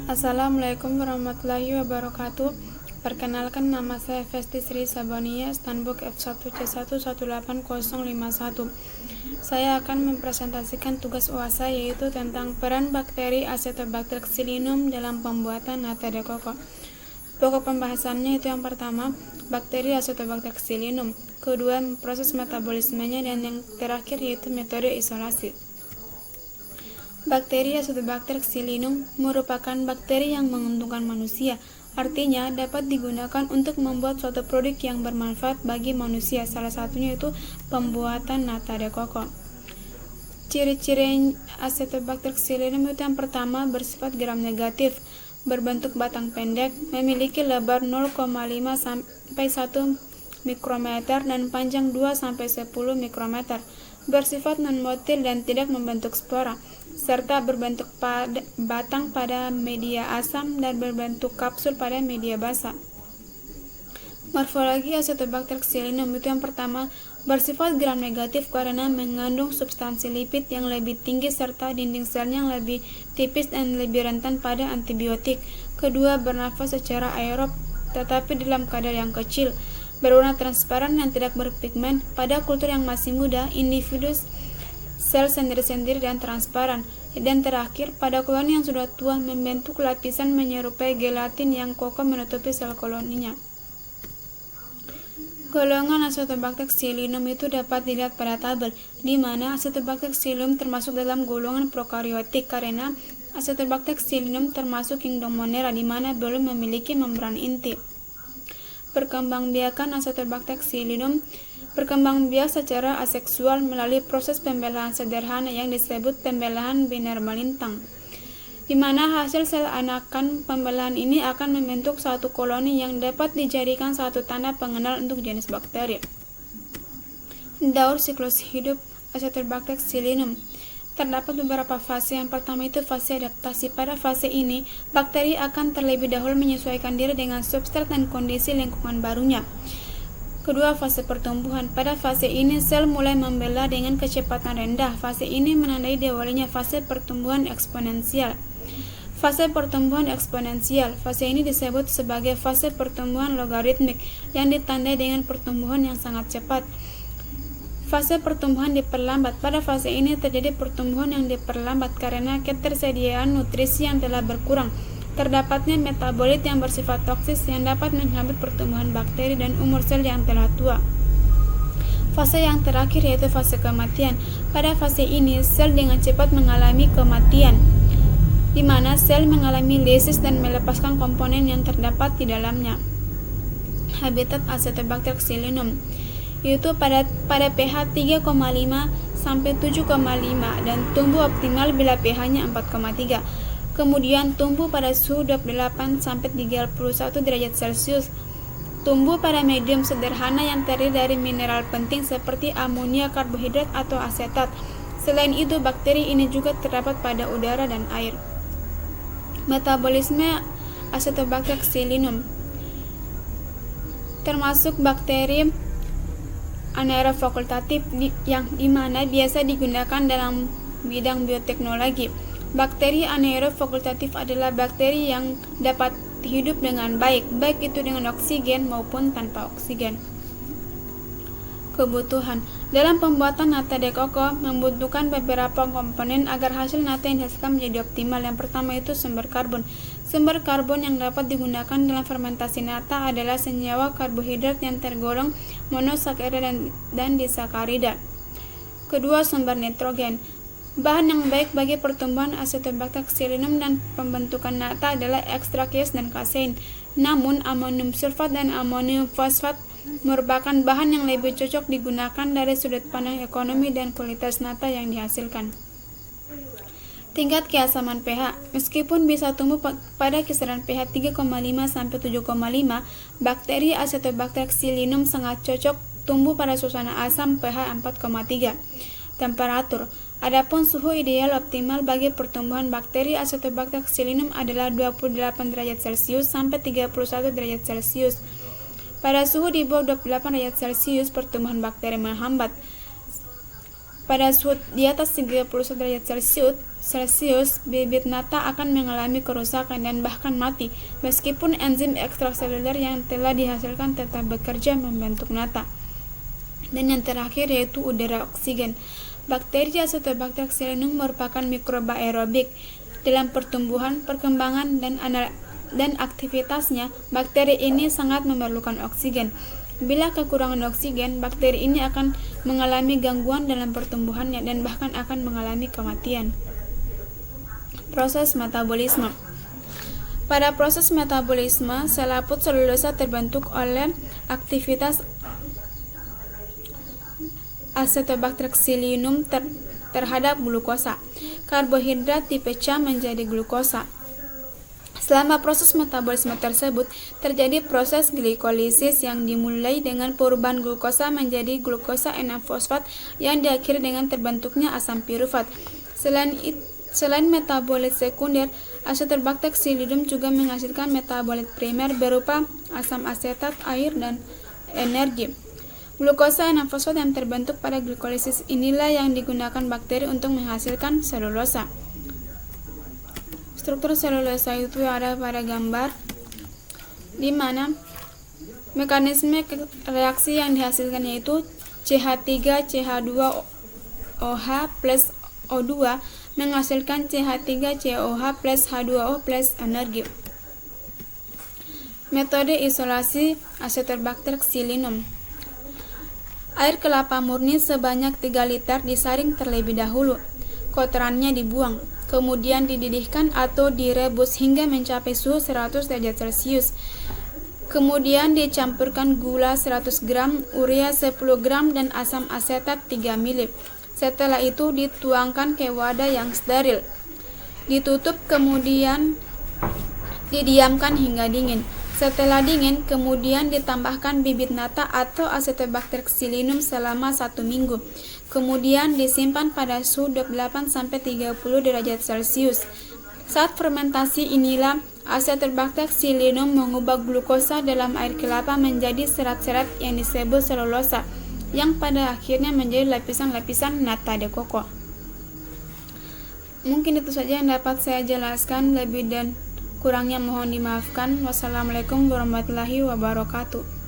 Assalamualaikum warahmatullahi wabarakatuh. Perkenalkan, nama saya Festi Sri Sabonia, Stanbook F1C1181051. Saya akan mempresentasikan tugas UAS saya, yaitu tentang peran bakteri Acetobacter xylinum dalam pembuatan nata de coco. Pokok pembahasannya itu yang pertama, bakteri Acetobacter xylinum, kedua, proses metabolismenya, dan yang terakhir yaitu metode isolasi. Bakteri Acetobacter xylinum merupakan bakteri yang menguntungkan manusia, artinya dapat digunakan untuk membuat suatu produk yang bermanfaat bagi manusia, salah satunya itu pembuatan nata de coco. Ciri-ciri Acetobacter xylinum itu yang pertama, bersifat gram negatif, berbentuk batang pendek, memiliki lebar 0,5 sampai 1 mikrometer dan panjang 2 sampai 10 mikrometer, bersifat non-motil dan tidak membentuk spora, serta berbentuk batang pada media asam dan berbentuk kapsul pada media basah. Morfologi Acetobacter xylinum itu yang pertama, bersifat gram negatif karena mengandung substansi lipid yang lebih tinggi serta dinding selnya yang lebih tipis dan lebih rentan pada antibiotik. Kedua, bernafas secara aerob tetapi dalam kadar yang kecil, berwarna transparan dan tidak berpigmen. Pada kultur yang masih muda, individu sel sendiri-sendiri dan transparan. Dan terakhir, pada koloni yang sudah tua, membentuk lapisan menyerupai gelatin yang kokoh menutupi sel koloninya. Golongan Acetobacter xylinum itu dapat dilihat pada tabel, di mana Acetobacter xylinum termasuk dalam golongan prokaryotik karena Acetobacter xylinum termasuk kingdom Monera, di mana belum memiliki membran inti. Perkembangbiakan Acetobacter xylinum berkembang biak secara aseksual melalui proses pembelahan sederhana yang disebut pembelahan biner melintang, di mana hasil sel anakan pembelahan ini akan membentuk satu koloni yang dapat dijadikan satu tanda pengenal untuk jenis bakteri. Daur siklus hidup Acetobacter xylinum. Terdapat beberapa fase. Yang pertama itu fase adaptasi. Pada fase ini, bakteri akan terlebih dahulu menyesuaikan diri dengan substrat dan kondisi lingkungan barunya. Kedua, fase pertumbuhan. Pada fase ini, sel mulai membelah dengan kecepatan rendah. Fase ini menandai diawalinya fase pertumbuhan eksponensial. Fase pertumbuhan eksponensial. Fase ini disebut sebagai fase pertumbuhan logaritmik yang ditandai dengan pertumbuhan yang sangat cepat. Fase pertumbuhan diperlambat. Pada fase ini terjadi pertumbuhan yang diperlambat karena ketersediaan nutrisi yang telah berkurang. Terdapatnya metabolit yang bersifat toksis yang dapat menghambat pertumbuhan bakteri dan umur sel yang telah tua. Fase yang terakhir yaitu fase kematian. Pada fase ini, sel dengan cepat mengalami kematian, di mana sel mengalami lisis dan melepaskan komponen yang terdapat di dalamnya. Habitat Acetobacter xylinum yaitu pada pH 3,5 sampai 7,5 dan tumbuh optimal bila pH-nya 4,3. Kemudian tumbuh pada suhu 28 sampai 31 derajat Celcius. Tumbuh pada medium sederhana yang terdiri dari mineral penting seperti amonia, karbohidrat atau asetat. Selain itu, bakteri ini juga terdapat pada udara dan air. Metabolisme Acetobacter xylinum termasuk bakteri anaerob fakultatif yang dimana biasa digunakan dalam bidang bioteknologi. Bakteri anaerob fakultatif adalah bakteri yang dapat hidup dengan baik itu dengan oksigen maupun tanpa oksigen. Kebutuhan dalam pembuatan nata de coco membutuhkan beberapa komponen agar hasil nata yang dihasilkan menjadi optimal. Yang pertama itu sumber karbon. Sumber karbon yang dapat digunakan dalam fermentasi nata adalah senyawa karbohidrat yang tergolong monosakarida dan disakarida. Kedua, sumber nitrogen. Bahan yang baik bagi pertumbuhan Acetobacter xylinum dan pembentukan nata adalah ekstrak yeast dan kasein. Namun, amonium sulfat dan amonium fosfat merupakan bahan yang lebih cocok digunakan dari sudut pandang ekonomi dan kualitas nata yang dihasilkan. Tingkat keasaman pH. Meskipun bisa tumbuh pada kisaran pH 3,5 sampai 7,5, bakteri Acetobacter xylinum sangat cocok tumbuh pada suasana asam pH 4,3. Temperatur. Adapun suhu ideal optimal bagi pertumbuhan bakteri Acetobacter xylinum adalah 28 derajat Celcius sampai 31 derajat Celcius. Pada suhu di bawah 28 derajat Celcius, pertumbuhan bakteri menghambat. Pada suhu di atas 31 derajat Celcius, Celcius, bibit nata akan mengalami kerusakan dan bahkan mati, meskipun enzim ekstraseluler yang telah dihasilkan tetap bekerja membentuk nata. Dan yang terakhir yaitu udara oksigen. Bakteri Acetobacter xylinum merupakan mikroba aerobik. Dalam pertumbuhan, perkembangan, dan aktivitasnya, bakteri ini sangat memerlukan oksigen. Bila kekurangan oksigen, bakteri ini akan mengalami gangguan dalam pertumbuhannya dan bahkan akan mengalami kematian. Proses metabolisme. Pada proses metabolisme, selaput selulosa terbentuk oleh aktivitas Acetobacter xylinum terhadap glukosa. Karbohidrat dipecah menjadi glukosa. Selama proses metabolisme tersebut, terjadi proses glikolisis yang dimulai dengan perubahan glukosa menjadi glukosa 6-fosfat yang diakhiri dengan terbentuknya asam pirufat. Selain metabolit sekunder, Acetobacter xylinum juga menghasilkan metabolit primer berupa asam asetat, air, dan energi. Glukosa 6-fosfat yang terbentuk pada glikolisis inilah yang digunakan bakteri untuk menghasilkan selulosa. Struktur selulosa itu ada pada gambar, di mana mekanisme reaksi yang dihasilkan yaitu CH3CH2OH plus O2 menghasilkan CH3COH plus H2O plus energi. Metode isolasi Acetobacter xylinum. Air kelapa murni sebanyak 3 liter disaring terlebih dahulu. Kotorannya dibuang, kemudian dididihkan atau direbus hingga mencapai suhu 100 derajat Celcius. Kemudian dicampurkan gula 100 gram, urea 10 gram, dan asam asetat 3 ml. Setelah itu dituangkan ke wadah yang steril. Ditutup kemudian didiamkan hingga dingin. Setelah dingin, kemudian ditambahkan bibit nata atau Acetobacter xylinum selama 1 minggu. Kemudian disimpan pada suhu 28-30 derajat Celcius. Saat fermentasi inilah Acetobacter xylinum mengubah glukosa dalam air kelapa menjadi serat-serat yang disebut selulosa, yang pada akhirnya menjadi lapisan-lapisan nata de coco. Mungkin itu saja yang dapat saya jelaskan, lebih dan kurangnya mohon dimaafkan. Wassalamualaikum warahmatullahi wabarakatuh.